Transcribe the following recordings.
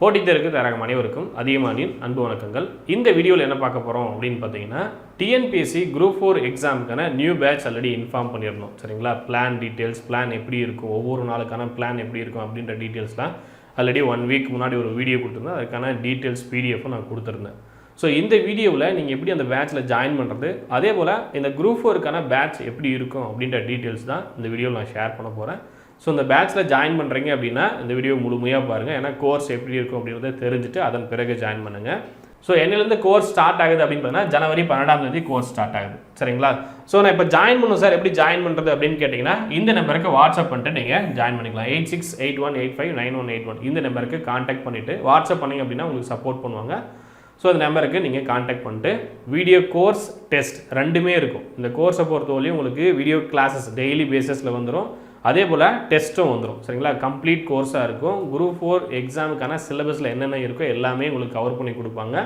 போட்டித் தேர்வுக்கு தயாராகும் அனைவருக்கும் அதியமானின் அன்பு வணக்கங்கள். இந்த வீடியோவில் என்ன பார்க்க போகிறோம் அப்படின்னு பார்த்தீங்கன்னா, டிஎன்பிஎஸ்சி குரூப் 4 எக்ஸாமுக்கான நியூ பேட்ச் ஆல்ரெடி இன்ஃபார்ம் பண்ணியிருந்தோம். சரிங்களா? பிளான் டீட்டெயில்ஸ், பிளான் எப்படி இருக்கும், ஒவ்வொரு நாளுக்கான பிளான் எப்படி இருக்கும் அப்படின்ற டீட்டெயில்ஸ்லாம் ஆல்ரெடி 1 வீக் முன்னாடி ஒரு வீடியோ கொடுத்துருந்தேன். அதுக்கான டீட்டெயில்ஸ் பிடிஎஃப்பும் நான் கொடுத்துருந்தேன். ஸோ இந்த வீடியோவில் நீங்கள் எப்படி அந்த பேட்சில் ஜாயின் பண்ணுறது, அதே போல் இந்த குரூப் 4க்கான பேட்ச் எப்படி இருக்கும் அப்படின்ற டீட்டெயில்ஸ் தான் இந்த வீடியோவில் நான் ஷேர் பண்ண போகிறேன். ஸோ இந்த பேட்சில் ஜாயின் பண்ணுறீங்க அப்படின்னா இந்த வீடியோ முழுமையாக பாருங்கள். ஏன்னா கோர்ஸ் எப்படி இருக்கும் அப்படின்றத தெரிஞ்சுட்டு அதன் பிறகு ஜாயின் பண்ணுங்கள். ஸோ என்னிலேருந்து கோர்ஸ் ஸ்டார்ட் ஆகுது அப்படின்னு பார்த்தீங்கன்னா ஜனவரி 12ஆம் தேதி கோர்ஸ் ஸ்டார்ட் ஆகுது. சரிங்களா? ஸோ நான் இப்போ ஜாயின் பண்ணணும் சார், எப்படி ஜாயின் பண்ணுறது அப்படின்னு கேட்டிங்கன்னா, இந்த நம்பருக்கு வாட்ஸ்அப் பண்ணிட்டு நீங்கள் ஜாயின் பண்ணிக்கலாம். 8681859181 இந்த நம்பருக்கு கான்டாக்ட் பண்ணிவிட்டு வாட்ஸ்அப் பண்ணிங்க அப்படின்னா உங்களுக்கு சப்போர்ட் பண்ணுவாங்க. ஸோ அந்த நம்பருக்கு நீங்கள் கான்டாக்ட் பண்ணிட்டு வீடியோ கோர்ஸ் டெஸ்ட் ரெண்டுமே இருக்கும். இந்த கோர்ஸை பொறுத்தவரையும் உங்களுக்கு வீடியோ கிளாஸஸ் டெய்லி பேசிஸில் வந்துடும், அதே போல் டெஸ்ட்டும் வந்துடும். சரிங்களா? கம்ப்ளீட் கோர்ஸாக இருக்கும். குரூப் 4 எக்ஸாமுக்கான சிலபஸில் என்னென்ன இருக்கோ எல்லாமே உங்களுக்கு கவர் பண்ணி கொடுப்பாங்க.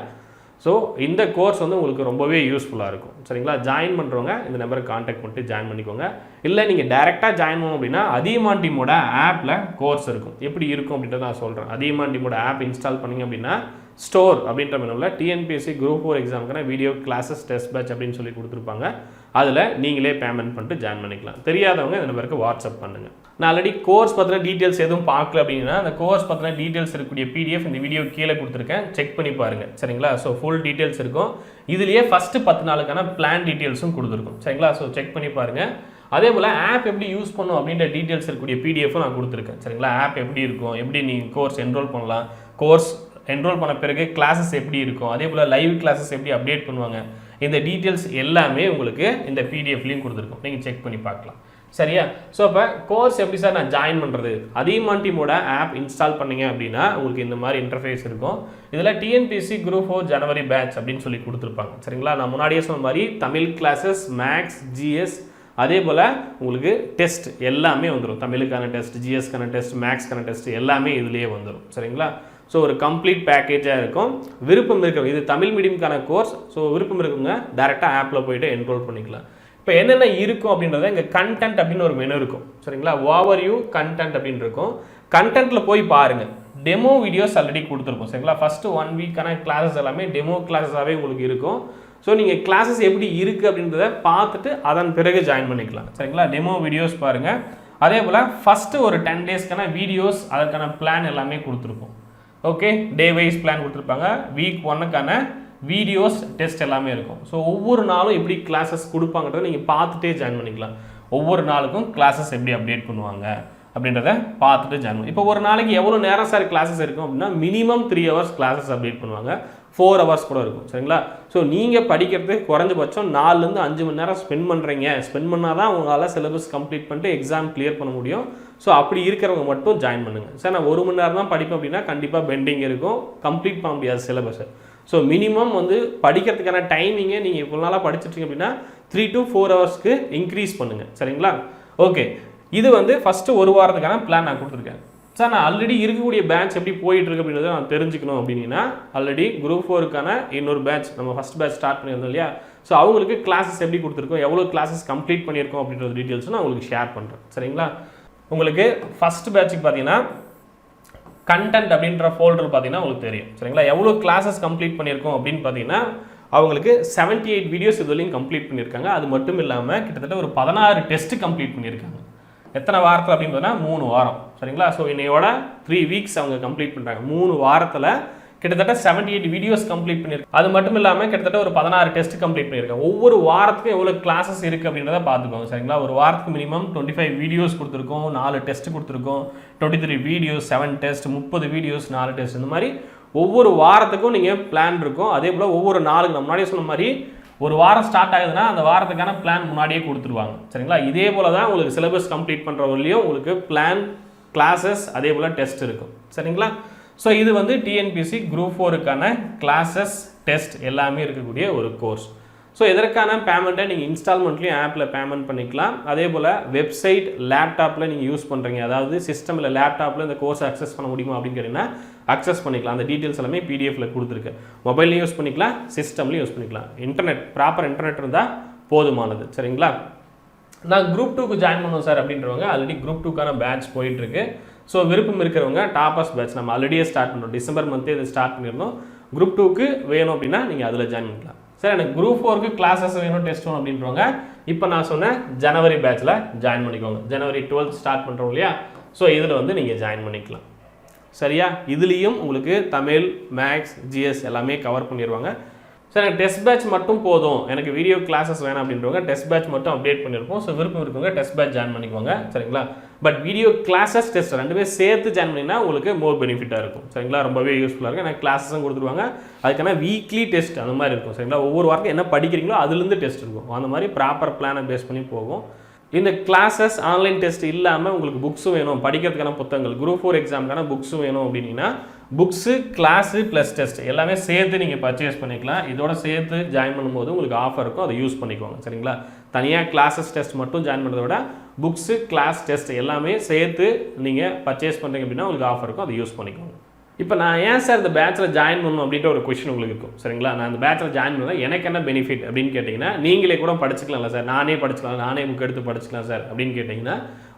ஸோ இந்த கோர்ஸ் வந்து உங்களுக்கு ரொம்பவே யூஸ்ஃபுல்லாக இருக்கும். சரிங்களா? ஜாயின் பண்ணுறவங்க இந்த நம்பருக்கு கான்டாக்ட் பண்ணிட்டு ஜாயின் பண்ணிக்கோங்க. இல்லை நீங்கள் டேரெக்டாக ஜாயின் பண்ணணும் அப்படின்னா அதியமான் டீமோட ஆப்பில் கோர்ஸ் இருக்கும். எப்படி இருக்கும் அப்படின்றத நான் சொல்கிறேன். அதியமான் டீமோட ஆப் இன்ஸ்டால் பண்ணிங்க அப்படின்னா ஸ்டோர் அப்படின்ற மெனுவில் டிஎன்பிஎஸ்சி குரூப் 4 எக்ஸாமுக்கான வீடியோ கிளாஸஸ் டெஸ்ட் பேட்ச் அப்படின்னு சொல்லி கொடுத்துருப்பாங்க. அதில் நீங்களே பேமெண்ட் பண்ணிட்டு ஜாயின் பண்ணிக்கலாம். தெரியாதவங்க இந்த நம்பருக்கு வாட்ஸ்அப் பண்ணுங்கள். நான் ஆல்ரெடி கோர்ஸ் பற்றின டீட்டெயில்ஸ் எதுவும் பார்க்கல அப்படின்னா அந்த கோர்ஸ் பற்றின டீட்டெயில்ஸ் இருக்கக்கூடிய பிடிஎஃப் இந்த வீடியோ கீழே கொடுத்துருக்கேன், செக் பண்ணி பாருங்கள். சரிங்களா? ஸோ ஃபுல் டீட்டெயில்ஸ் இருக்கும். இதுலேயே ஃபஸ்ட்டு 10 நாளுக்கான பிளான் டீட்டெயில்ஸும் கொடுத்துருக்கும். சரிங்களா? ஸோ செக் பண்ணி பாருங்கள். அதே போல் ஆப் எப்படி யூஸ் பண்ணும் அப்படின்ற டீட்டெயில்ஸ் இருக்கக்கூடிய பிடிஎஃப்பும் நான் கொடுத்துருக்கேன். சரிங்களா? ஆப் எப்படி இருக்கும், எப்படி நீங்கள் கோர்ஸ் என்ரோல் பண்ணலாம், கோர்ஸ் என்ரோல் பண்ண பிறகு கிளாஸஸ் எப்படி இருக்கும், அதே போல் லைவ் கிளாஸஸ் எப்படி அப்டேட் பண்ணுவாங்க, இந்த டீட்டெயில்ஸ் எல்லாமே உங்களுக்கு இந்த பிடிஎஃப்லையும் கொடுத்துருக்கோம். நீங்கள் செக் பண்ணி பார்க்கலாம். சரியா? ஸோ இப்போ கோர்ஸ் எப்படி சார் நான் ஜாயின் பண்ணுறது, அதியமான் டீமோட ஆப் இன்ஸ்டால் பண்ணிங்க அப்படின்னா உங்களுக்கு இந்த மாதிரி இன்டர்ஃபேஸ் இருக்கும். இதில் டிஎன்பிஎஸ்சி குரூப் 4 ஜனவரி பேட்ச் அப்படின்னு சொல்லி கொடுத்துருப்பாங்க. சரிங்களா? நான் முன்னாடியே சொன்ன மாதிரி தமிழ் கிளாஸஸ், மேக்ஸ், ஜிஎஸ், அதே போல் உங்களுக்கு டெஸ்ட் எல்லாமே வந்துடும். தமிழுக்கான டெஸ்ட், ஜிஎஸ்க்கான டெஸ்ட், மேக்ஸ்க்கான டெஸ்ட் எல்லாமே இதுலேயே வந்துடும். சரிங்களா? ஸோ ஒரு கம்ப்ளீட் பேக்கேஜாக இருக்கும். விருப்பம் இருக்கிறவங்க, இது தமிழ் மீடியம்கான கோர்ஸ், ஸோ விருப்பம் இருக்கவங்க டேரெக்டாக ஆப்பில் போய்ட்டு என்ரோல் பண்ணிக்கலாம். இப்போ என்னென்ன இருக்கும் அப்படின்றத இங்கே கண்டென்ட் அப்படின்னு ஒரு மெனு இருக்கும். சரிங்களா? ஓவர்வியூ கண்டென்ட் அப்படின்னு இருக்கும். கண்டென்ட்டில் போய் பாருங்கள். டெமோ வீடியோஸ் ஆல்ரெடி கொடுத்துருக்கோம். சரிங்களா? ஃபஸ்ட்டு 1 வீக்கான கிளாஸஸ் எல்லாமே டெமோ கிளாஸஸாகவே உங்களுக்கு இருக்கும். ஸோ நீங்கள் கிளாஸஸ் எப்படி இருக்குது அப்படின்றத பார்த்துட்டு அதன் பிறகு ஜாயின் பண்ணிக்கலாம். சரிங்களா? டெமோ வீடியோஸ் பாருங்கள். அதே போல் ஃபஸ்ட்டு ஒரு 10 டேஸ்க்கான வீடியோஸ், அதற்கான பிளான் எல்லாமே கொடுத்துருப்போம். ஓகே, டே வைஸ் பிளான் கொடுத்துருப்பாங்க. வீக் 1க்கான வீடியோஸ் டெஸ்ட் எல்லாமே இருக்கும். ஸோ ஒவ்வொரு நாளும் எப்படி கிளாஸஸ் கொடுப்பாங்கன்றத நீங்கள் பார்த்துட்டே ஜாயின் பண்ணிக்கலாம். ஒவ்வொரு நாளுக்கும் கிளாஸஸ் எப்படி அப்டேட் பண்ணுவாங்க அப்படின்றத பார்த்துட்டு ஜாயின் பண்ணி. இப்போ ஒரு நாளைக்கு எவ்வளோ நேரம் சார் கிளாஸஸ் இருக்கும் அப்படின்னா மினிமம் 3 hours கிளாஸஸ் அப்டேட் பண்ணுவாங்க. 4 hours கூட இருக்கும். சரிங்களா? ஸோ நீங்கள் படிக்கிறதுக்கு குறைஞ்சபட்சம் 4லேருந்து 5 மணி நேரம் ஸ்பெண்ட் பண்ணுறீங்க. ஸ்பெண்ட் பண்ணால் தான் உங்களால் சிலபஸ் கம்ப்ளீட் பண்ணிட்டு எக்ஸாம் கிளியர் பண்ண முடியும். ஸோ அப்படி இருக்கிறவங்க மட்டும் ஜாயின் பண்ணுங்கள். சார் நான் 1 மணி நேரம் தான் படிப்பேன் அப்படின்னா கண்டிப்பாக பெண்டிங் இருக்கும், கம்ப்ளீட் பண்ண முடியாது சிலபஸை. ஸோ மினிமம் வந்து படிக்கிறதுக்கான டைமிங்கை நீங்கள் இவ்வளோ நாளாக படிச்சுட்ருங்க அப்படின்னா 3 to 4 hours இன்க்ரீஸ் பண்ணுங்கள். சரிங்களா? ஓகே, இது வந்து ஃபஸ்ட்டு 1 வாரத்துக்கான பிளான் நான் கொடுத்துருக்கேன். சார் நான் ஆல்ரெடி இருக்கக்கூடிய பேட்ச் எப்படி போயிட்டுருக்கு அப்படின்றத நான் தெரிஞ்சுக்கணும் அப்படின்னா ஆல்ரெடி குரூப் 4க்கான இன்னொரு பேட்ச் நம்ம ஃபஸ்ட் பேட்ச் ஸ்டார்ட் பண்ணியிருந்தோம் இல்லையா? ஸோ அவங்களுக்கு கிளாஸஸ் எப்படி கொடுத்துருக்கோம், எவ்வளோ கிளாஸஸ் கம்ப்ளீட் பண்ணியிருக்கோம் அப்படின்ற டீட்டெயில்ஸும் நான் உங்களுக்கு ஷேர் பண்ணுறேன். சரிங்களா? உங்களுக்கு ஃபஸ்ட் பேட்சுக்கு பார்த்தீங்கன்னா கண்டென்ட் அப்படின்ற ஃபோல்டர் பார்த்தீங்கன்னா உங்களுக்கு தெரியும். சரிங்களா? எவ்வளோ கிளாஸஸ் கம்ப்ளீட் பண்ணியிருக்கோம் அப்படின்னு பார்த்தீங்கன்னா அவங்களுக்கு 78 வீடியோஸ் இதுவரையும் கம்ப்ளீட் பண்ணியிருக்காங்க. அது மட்டும் இல்லாமல் கிட்டத்தட்ட ஒரு 16 டெஸ்ட்டு கம்ப்ளீட் பண்ணியிருக்காங்க. எத்தனை வாரத்தில் அப்படின்னு பார்த்தீங்கன்னா 3 வாரம். சரிங்களா? ஸோ இன்னையோட 3 வீக்ஸ் அவங்க கம்ப்ளீட் பண்ணுறாங்க. 3 வாரத்தில் கிட்டத்தட்ட 78 வீடியோஸ் கம்ப்ளீட் பண்ணியிருக்காங்க. அது மட்டும் இல்லாமல் கிட்டத்தட்ட ஒரு 16 டெஸ்ட் கம்ப்ளீட் பண்ணியிருக்காங்க. ஒவ்வொரு வாரத்துக்கும் எவ்வளோ கிளாஸஸ் இருக்குது அப்படின்றத பார்த்துக்கோங்க. சரிங்களா? ஒரு வாரத்துக்கு மினிமம் 25 வீடியோஸ் கொடுத்துருக்கோம், 4 டெஸ்ட் கொடுத்துருக்கோம், 23 வீடியோஸ், 7 டெஸ்ட், 30 வீடியோஸ், 4 டெஸ்ட். இந்த மாதிரி ஒவ்வொரு வாரத்துக்கும் நீங்கள் பிளான் இருக்கும். அதே போல் ஒவ்வொரு நாளுக்கு நான் முன்னாடியே சொன்ன மாதிரி ஒரு வாரம் ஸ்டார்ட் ஆகுதுன்னா அந்த வாரத்துக்கான பிளான் முன்னாடியே கொடுத்துருவாங்க. சரிங்களா? இதே போல் தான் உங்களுக்கு சிலபஸ் கம்ப்ளீட் பண்ணுறவர்களையும் உங்களுக்கு பிளான், கிளாஸஸ், அதே போல் டெஸ்ட் இருக்கும். சரிங்களா? ஸோ இது வந்து டிஎன்பிஎஸ்சி குரூப் 4க்கான கிளாஸஸ், டெஸ்ட் எல்லாமே இருக்கக்கூடிய ஒரு கோர்ஸ். ஸோ இதற்கான பேமெண்ட்டை நீங்கள் இன்ஸ்டால்மெண்ட்லேயும் ஆப்பில் பேமெண்ட் பண்ணிக்கலாம். அதே போல் வெப்சைட், லேப்டாப்பில் நீங்கள் யூஸ் பண்ணுறீங்க, அதாவது சிஸ்டமில் லேப்டாப்பில் இந்த கோர்ஸ் அக்சஸ் பண்ண முடியுமா அப்படின்னு கேட்டிங்கன்னா அக்சஸ் பண்ணிக்கலாம். அந்த டீட்டெயில்ஸ் எல்லாமே பிடிஎஃப்பில் கொடுத்துருக்கு. மொபைல்லையும் யூஸ் பண்ணிக்கலாம், சிஸ்டம்லையும் யூஸ் பண்ணிக்கலாம். இன்டர்நெட், ப்ராப்பர் இன்டர்நெட் இருந்தால் போதுமானது. சரிங்களா? நான் குரூப் 2க்கு ஜாயின் பண்ணுவோம் சார் அப்படின்றவங்க ஆல்ரெடி குரூப் 2க்கான பேட்ச் போயிட்டுருக்கு. ஸோ விருப்பம் இருக்கிறவங்க டாப்பர்ஸ் பேட்ச் நம்ம ஆல்ரெடியே ஸ்டார்ட் பண்ணுறோம், டிசம்பர் மந்த்தே இதை ஸ்டார்ட் பண்ணிடணும். குரூப் 2க்கு வேணும் அப்படின்னா நீங்கள் அதில் ஜாயின் பண்ணிக்கலாம். சார் எனக்கு குரூப் 4க்கு கிளாஸஸ் வேணும், டெஸ்ட் வேணும் அப்படின்றவங்க இப்போ நான் சொன்னேன் ஜனவரி பேட்சில் ஜாயின் பண்ணிக்கோங்க. ஜனவரி 12 ஸ்டார்ட் பண்ணுறோம் இல்லையா, ஸோ இதில் வந்து நீங்கள் ஜாயின் பண்ணிக்கலாம். சரியா, இதுலேயும் உங்களுக்கு தமிழ், மேக்ஸ், ஜிஎஸ் எல்லாமே கவர் பண்ணிடுவாங்க. சார் எனக்கு டெஸ்ட் பேட்ச் மட்டும் போதும், எனக்கு வீடியோ கிளாஸஸ் வேணாம் அப்படின்றவங்க டெஸ்ட் பேட்ச் மட்டும் அப்டேட் பண்ணியிருப்போம். ஸோ விருப்பம் இருக்கவங்க டெஸ்ட் பேட்ச் ஜாயின் பண்ணிக்கோங்க. சரிங்களா, பட் வீடியோ கிளாஸஸ் டெஸ்ட் ரெண்டுமே சேர்த்து ஜாயின் பண்ணிங்கன்னா உங்களுக்கு மோர் பெனிஃபிட்டாக இருக்கும். சரிங்களா, ரொம்பவே யூஸ்ஃபுல்லாக இருக்கும். எனக்கு கிளாஸஸும் கொடுத்துருவாங்க, அதுக்கான வீக்லி டெஸ்ட் அந்த மாதிரி இருக்கும். சரிங்களா, ஒவ்வொரு வாரத்துக்கு என்ன படிக்கிறீங்களோ அதுலேருந்து டெஸ்ட் இருக்கும். அந்த மாதிரி ப்ராப்பர் பிளானை பேஸ் பண்ணி போகும். இந்த கிளாஸஸ் ஆன்லைன் டெஸ்ட் இல்லாமல் உங்களுக்கு புக்ஸும் வேணும், படிக்கிறதுக்கான புத்தகங்கள், குரூப் 4 எக்ஸாமுக்கான புக்ஸும் வேணும் அப்படின்னா புக்ஸு, கிளாஸு ப்ளஸ் டெஸ்ட் எல்லாமே சேர்த்து நீங்கள் பர்ச்சேஸ் பண்ணிக்கலாம். இதோட சேர்த்து ஜாயின் பண்ணும்போது உங்களுக்கு ஆஃபர் இருக்கும், அதை யூஸ் பண்ணிக்கோங்க. சரிங்களா, தனியாக கிளாஸஸ் டெஸ்ட் மட்டும் ஜாயின் பண்ணுறத விட புக்ஸு, கிளாஸ், டெஸ்ட் எல்லாமே சேர்த்து நீங்கள் பர்ச்சேஸ் பண்ணுறீங்க அப்படின்னா உங்களுக்கு ஆஃபர் இருக்கும், அதை யூஸ் பண்ணிக்கோங்க. இப்போ நான் ஏன் சார் இந்த பேட்சில் ஜாயின் பண்ணணும் அப்படின்ற ஒரு கொஸ்டின் உங்களுக்கு இருக்கும். சரிங்களா, நான் இந்த பேட்சில் ஜாயின் பண்ணால் எனக்கு என்ன பெனிஃபிட் அப்படின்னு கேட்டிங்கன்னா, நீங்களே கூட படிச்சுக்கலாம்ல சார், நானே படிச்சுக்கலாம், நானே புக் எடுத்து படிச்சுக்கலாம் சார் அப்படின்னு கேட்டிங்கன்னா,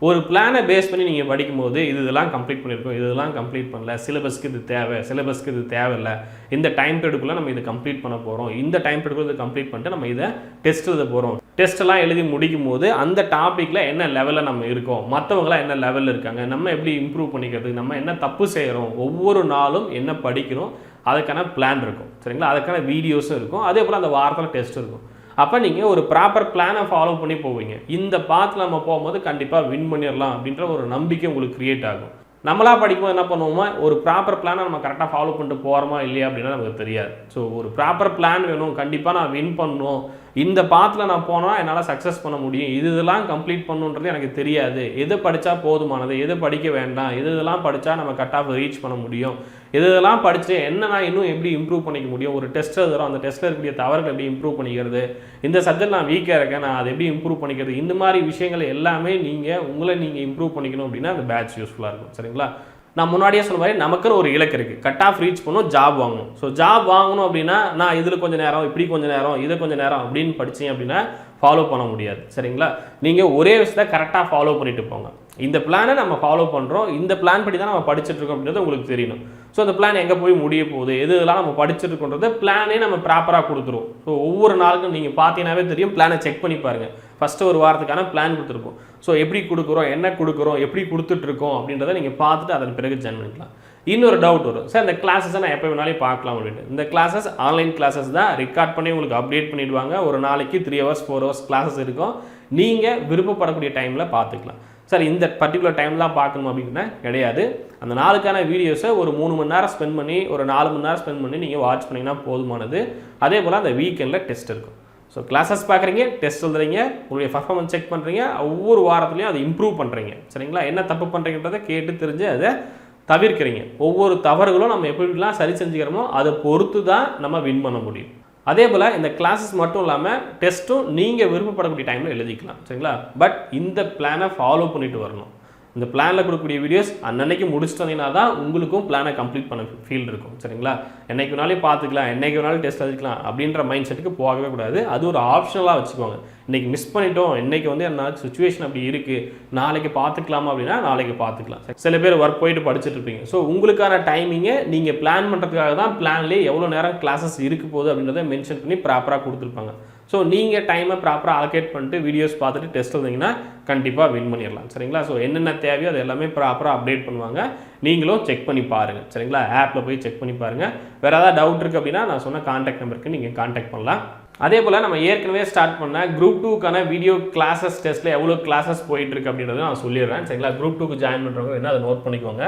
ஒரு பிளானை பேஸ் பண்ணி நீங்கள் படிக்கும்போது இதெல்லாம் கம்ப்ளீட் பண்ணியிருக்கோம், இதெல்லாம் கம்ப்ளீட் பண்ணல, சிலபஸ்க்கு இது தேவை, சிலபஸ்க்கு இது தேவையில்லை, இந்த டைம் பீரியடுக்குள்ளே நம்ம இதை கம்ப்ளீட் பண்ண போகிறோம், இந்த டைம் பீரியடுக்குள்ளே இதை கம்ப்ளீட் பண்ணிட்டு நம்ம இதை டெஸ்ட் எழுத போகிறோம். டெஸ்ட்டெல்லாம் எழுதி முடிக்கும் போது அந்த டாப்பிக்கில் என்ன லெவலில் நம்ம இருக்கோம், மற்றவங்களாம் என்ன லெவலில் இருக்காங்க, நம்ம எப்படி இம்ப்ரூவ் பண்ணிக்கிறது, நம்ம என்ன தப்பு செய்கிறோம், ஒவ்வொரு நாளும் என்ன படிக்கிறோம், அதுக்கான பிளான் இருக்கும். சரிங்களா, அதுக்கான வீடியோஸும் இருக்கும், அதே போல் அந்த வாரத்தில் டெஸ்ட் இருக்கும். அப்போ நீங்கள் ஒரு ப்ராப்பர் பிளானை ஃபாலோ பண்ணி போவீங்க. இந்த பாத்தில் நம்ம போகும்போது கண்டிப்பாக வின் பண்ணிடலாம் அப்படின்ற ஒரு நம்பிக்கை உங்களுக்கு க்ரியேட் ஆகும். நம்மளா படிக்கும்போது என்ன பண்ணுவோமா, ஒரு ப்ராப்பர் பிளானை நம்ம கரெக்டாக ஃபாலோ பண்ணிட்டு போகிறோமா இல்லையா அப்படின்னா நமக்கு தெரியாது. ஸோ ஒரு ப்ராப்பர் பிளான் வேணும், கண்டிப்பாக நான் வின் பண்ணணும், இந்த பாத்தில் நான் போனால் என்னால் சக்ஸஸ் பண்ண முடியும், இதெல்லாம் கம்ப்ளீட் பண்ணுன்றது எனக்கு தெரியாது, எது படித்தா போதுமானது, எது படிக்க வேண்டாம், இதெல்லாம் படித்தா நம்ம கட் ஆஃப் ரீச் பண்ண முடியும், இதெல்லாம் படித்து என்ன நான் இன்னும் எப்படி இம்ப்ரூவ் பண்ணிக்க முடியும், ஒரு டெஸ்ட் எழுதுறோம், அந்த டெஸ்ட்டில் இருக்கக்கூடிய தவறுகள் எப்படி இம்ப்ரூவ் பண்ணிக்கிறது, இந்த சப்ஜெக்ட் நான் வீக்காக இருக்கேன், நான் அதை எப்படி இம்ப்ரூவ் பண்ணிக்கிறது, இந்த மாதிரி விஷயங்கள் எல்லாமே உங்களை நீங்கள் இம்ப்ரூவ் பண்ணிக்கணும் அப்படின்னா அந்த பேட்ச் யூஸ்ஃபுல்லாக இருக்கும். சரிங்களா, நான் முன்னாடியே சொன்ன மாதிரி நமக்குன்னு ஒரு இலக்கு இருக்குது, கட் ஆஃப் ரீச் பண்ணணும், ஜாப் வாங்கணும். ஸோ ஜாப் வாங்கணும் அப்படின்னா நான் இதில் கொஞ்சம் நேரம், இப்படி கொஞ்சம் நேரம், இதை கொஞ்சம் நேரம் அப்படின்னு படித்தீங்க அப்படின்னா ஃபாலோ பண்ண முடியாது. சரிங்களா, நீங்கள் ஒரே விஷயத்தை கரெக்டாக ஃபாலோ பண்ணிட்டு போங்க. இந்த பிளானை நம்ம ஃபாலோ பண்ணுறோம், இந்த பிளான் படி தான் நம்ம படிச்சுட்டு இருக்கோம் அப்படின்றது உங்களுக்கு தெரியணும். ஸோ அந்த பிளான் எங்கே போய் முடிய போகுது, எதுலாம் நம்ம படிச்சுட்டு இருக்கோன்றது பிளானே நம்ம ப்ராப்பராக கொடுத்துருவோம். ஸோ ஒவ்வொரு நாளுக்கும் நீங்கள் பார்த்தீங்கன்னாவே தெரியும், பிளானை செக் பண்ணி பாருங்கள். ஃபஸ்ட்டு ஒரு வாரத்துக்கான பிளான் கொடுத்துருப்போம். ஸோ எப்படி கொடுக்குறோம், என்ன கொடுக்குறோம், எப்படி கொடுத்துட்ருக்கோம் அப்படின்றத நீங்கள் பார்த்துட்டு அதன் பிறகு ஜாயின் பண்ணிக்கலாம். இன்னொரு டவுட் வரும், சார் இந்த கிளாஸஸை நான் எப்போ வேணாலும் பார்க்கலாம் அப்படின்ட்டு. இந்த கிளாஸஸ் ஆன்லைன் கிளாஸஸ் தான், ரெக்கார்ட் பண்ணி உங்களுக்கு அப்டேட் பண்ணிவிடுவாங்க. ஒரு நாளைக்கு 3 hours 4 hours கிளாஸஸ் இருக்கும், நீங்கள் விருப்பப்படக்கூடிய டைமில் பார்த்துக்கலாம். சார் இந்த பர்டிகுலர் டைம்லாம் பார்க்கணும் அப்படின்னா கிடையாது. அந்த நாளுக்கான வீடியோஸை ஒரு 3 மணி நேரம் ஸ்பெண்ட் பண்ணி, ஒரு 4 மணி நேரம் ஸ்பெண்ட் பண்ணி நீங்கள் வாட்ச் பண்ணிங்கன்னா போதுமானது. அதே போல் அந்த வீக்கெண்டில் டெஸ்ட் இருக்கும். ஸோ கிளாஸஸ் பார்க்குறீங்க, டெஸ்ட் எழுதுறீங்க, உங்களுடைய பர்ஃபார்மன்ஸ் செக் பண்ணுறீங்க, ஒவ்வொரு வாரத்துலையும் அதை இம்ப்ரூவ் பண்ணுறீங்க. சரிங்களா, என்ன தப்பு பண்ணுறீங்கன்றதை கேட்டு தெரிஞ்சு அதை தவிர்க்கிறீங்க. ஒவ்வொரு தவறுகளும் நம்ம எப்படிலாம் சரி செஞ்சுக்கிறோமோ அதை பொறுத்து தான் நம்ம வின் பண்ண முடியும். அதே போல் இந்த கிளாஸஸ் மட்டும் இல்லாமல் டெஸ்ட்டும் நீங்கள் விருப்பப்படக்கூடிய டைமில் எழுதிக்கலாம். சரிங்களா, பட் இந்த பிளானை ஃபாலோ பண்ணிட்டு வரணும். இந்த பிளானில் கொடுக்கக்கூடிய வீடியோஸ் அன்னன்னைக்கு முடிச்சுட்டு வந்தீங்கன்னா தான் உங்களுக்கும் பிளானை கம்ப்ளீட் பண்ண ஃபீல் இருக்கும். சரிங்களா, என்னைக்கு வேணாலும் பார்த்துக்கலாம், என்னைக்கு வேணாலும் டெஸ்ட் எழுதிக்கலாம் அப்படின்ற மைண்ட் செட்டுக்கு போகவே கூடாது. அது ஒரு ஆப்ஷனலாக வச்சுக்கோங்க. இன்றைக்கி மிஸ் பண்ணிட்டோம், இன்றைக்கி வந்து என்ன சுச்சுவேஷன் அப்படி இருக்குது, நாளைக்கு பார்த்துக்கலாமா அப்படின்னா நாளைக்கு பார்த்துக்கலாம். சில பேர் ஒர்க் போயிட்டு படிச்சுட்டு இருப்பீங்க. ஸோ உங்களுக்கான டைமிங்கை நீங்கள் பிளான் பண்ணுறதுக்காக தான் பிளான்லேயே எவ்வளோ நேரம் கிளாஸஸ் இருக்க போகுது அப்படின்றத மென்ஷன் பண்ணி ப்ராப்பராக கொடுத்துருப்பாங்க. ஸோ நீங்கள் டைமை ப்ராப்பராக அலோகேட் பண்ணிட்டு வீடியோஸ் பார்த்துட்டு டெஸ்ட் எழுதிங்கன்னா கண்டிப்பாக வின் பண்ணிடலாம். சரிங்களா, ஸோ என்னென்ன தேவையோ அது எல்லாமே ப்ராப்பராக அப்டேட் பண்ணுவாங்க. நீங்களும் செக் பண்ணி பாருங்கள். சரிங்களா, ஆப்பில் போய் செக் பண்ணி பாருங்கள். வேறு ஏதாவது டவுட் இருக்குது அப்படின்னா நான் சொன்ன கான்டாக்ட் நம்பருக்கு நீங்கள் கான்டாக்ட் பண்ணலாம். அதே போல் நம்ம ஏற்கனவே ஸ்டார்ட் பண்ண குரூப் 2க்கான வீடியோ கிளாஸஸ் டெஸ்ட்டில் எவ்வளோ கிளாஸஸ் போயிட்டுருக்கு அப்படின்றத நான் சொல்லிடுறேன். சரிங்களா, குரூப் 2க்கு ஜாயின் பண்ணுறவங்க என்ன அதை நோட் பண்ணிக்கோங்க.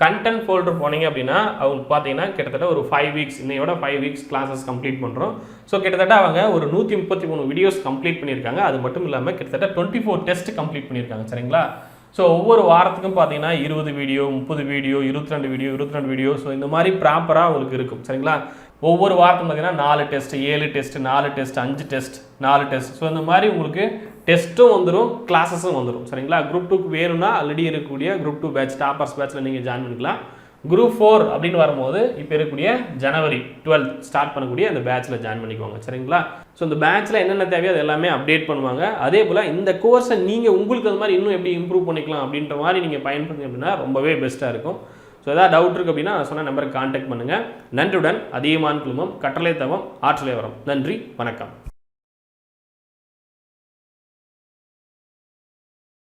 கண்டென்ட் ஃபோல்டர் போனீங்க அப்படின்னா அவங்களுக்கு பார்த்தீங்கன்னா கிட்டத்தட்ட ஒரு 5 weeks, இன்னையோட 5 weeks கிளாஸஸ் கம்ப்ளீட் பண்ணுறோம். ஸோ கிட்டத்தட்ட அவங்க ஒரு 133 வீடியோஸ் கம்ப்ளீட் பண்ணியிருக்காங்க. அது மட்டும் இல்லாமல் கிட்டத்தட்ட 24 டெஸ்ட் கம்ப்ளீட் பண்ணியிருக்காங்க. சரிங்களா, ஸோ ஒவ்வொரு வாரத்துக்கும் பார்த்தீங்கன்னா 20 வீடியோ, 30 வீடியோ, 22 வீடியோ, ஸோ இந்த மாதிரி ப்ராப்பராக உங்களுக்கு இருக்கும். சரிங்களா, ஒவ்வொரு வாரத்துக்கும் பார்த்தீங்கன்னா 4 test, 7 test, 4 test, 5 test, 4 test. So இந்த மாதிரி உங்களுக்கு டெஸ்ட்டும் வந்துடும், கிளாஸஸும் வந்துடும். சரிங்களா, குரூப் 2க்கு வேணும்னா ஆல்ரெடி இருக்கக்கூடிய குரூப் 2 பேட்ச் டாப்பர்ஸ் பேட்சில் நீங்கள் ஜாயின் பண்ணிக்கலாம். குரூப் 4 அப்படின்னு வரும்போது இப்போ இருக்கக்கூடிய ஜனவரி 12 ஸ்டார்ட் பண்ணக்கூடிய அந்த பேட்சில் ஜாயின் பண்ணிக்குவாங்க. சரிங்களா? ஸோ இந்த பேட்சில் என்னென்ன தேவையோ அது எல்லாமே அப்டேட் பண்ணுவாங்க. அதே போல் இந்த கோர்ஸை நீங்கள் உங்களுக்கு அது மாதிரி இன்னும் எப்படி இம்ப்ரூவ் பண்ணிக்கலாம் அப்படின்ற மாதிரி நீங்கள் பயன்படுத்தி அப்படின்னா ரொம்பவே பெஸ்ட்டாக இருக்கும். ஸோ ஏதாவது டவுட் இருக்குது அப்படின்னா சொன்ன நம்பருக்கு கான்டாக்ட் பண்ணுங்கள். நன்றியுடன் அதியமான் குழுமம், கட்டளை தவம், ஆற்றலை வரும். நன்றி, வணக்கம்.